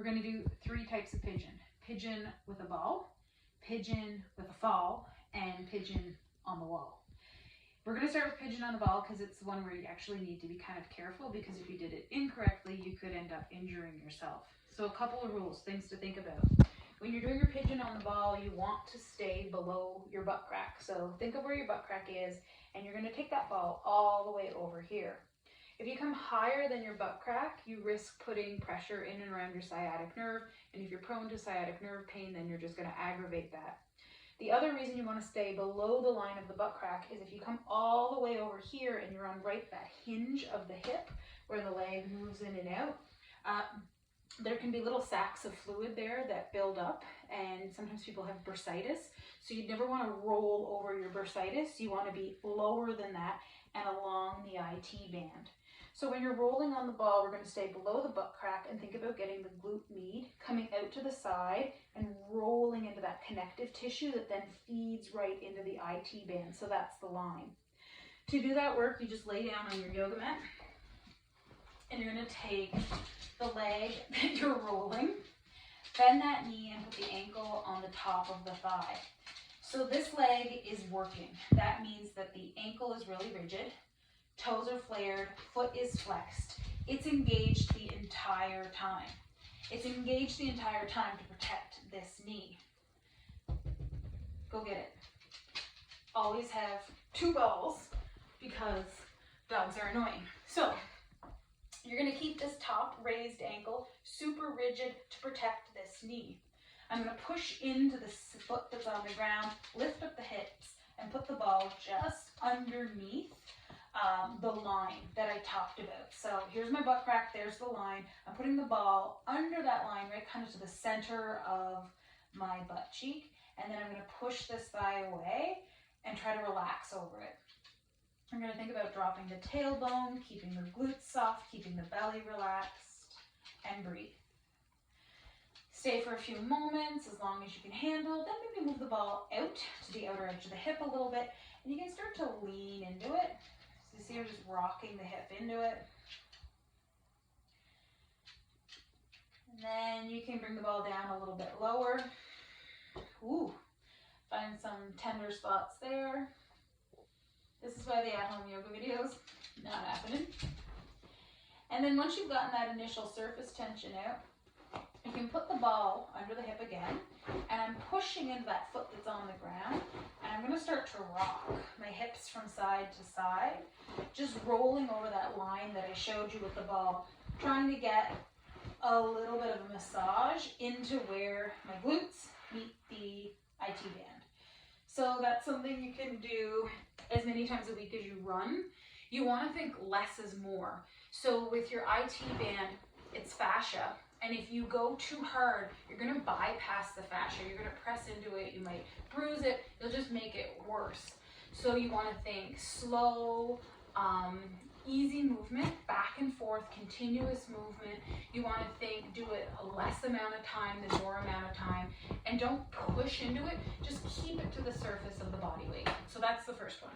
going to do 3 types of pigeon. Pigeon with a ball, pigeon with a fall, and pigeon on the wall. We're going to start with pigeon on the ball because it's the one where you actually need to be kind of careful, because if you did it incorrectly, you could end up injuring yourself. So a couple of rules, things to think about. When you're doing your pigeon on the ball, you want to stay below your butt crack. So think of where your butt crack is, and you're going to take that ball all the way over here. If you come higher than your butt crack, you risk putting pressure in and around your sciatic nerve, and if you're prone to sciatic nerve pain, then you're just going to aggravate that. The other reason you want to stay below the line of the butt crack is if you come all the way over here and you're on right that hinge of the hip where the leg moves in and out, there can be little sacs of fluid there that build up, and sometimes people have bursitis. So you never want to roll over your bursitis. You want to be lower than that and along the IT band. So when you're rolling on the ball, we're going to stay below the butt crack and think about getting the glute med coming out to the side and rolling into that connective tissue that then feeds right into the IT band. So that's the line. To do that work, you just lay down on your yoga mat, and you're going to take the leg that you're rolling, bend that knee, and put the ankle on the top of the thigh. So this leg is working. That means that the ankle is really rigid, toes are flared, foot is flexed. It's engaged the entire time. It's engaged the entire time to protect this knee. Go get it. Always have 2 balls because dogs are annoying. So you're going to keep this top raised ankle super rigid to protect this knee. I'm going to push into the foot that's on the ground, lift up the hips, and put the ball just underneath the line that I talked about. So here's my butt crack, there's the line. I'm putting the ball under that line, right kind of to the center of my butt cheek, and then I'm going to push this thigh away and try to relax over it. I'm going to think about dropping the tailbone, keeping the glutes soft, keeping the belly relaxed, and breathe. Stay for a few moments, as long as you can handle. Then maybe move the ball out to the outer edge of the hip a little bit, and you can start to lean into it. So you see, I'm just rocking the hip into it. And then you can bring the ball down a little bit lower. Ooh, find some tender spots there. This is why the at-home yoga videos not happening. And then once you've gotten that initial surface tension out, you can put the ball under the hip again, and I'm pushing into that foot that's on the ground, and I'm going to start to rock my hips from side to side, just rolling over that line that I showed you with the ball, trying to get a little bit of a massage into where my glutes meet the IT band. So that's something you can do as many times a week as you run. You want to think less is more. So with your IT band, it's fascia. And if you go too hard, you're going to bypass the fascia. You're going to press into it. You might bruise it. You'll just make it worse. So you want to think slow, easy movement, back and forth, continuous movement. You want to think, do it a less amount of time than more amount of time. And don't push into it. Just keep it to the surface of the body weight. So that's the first one.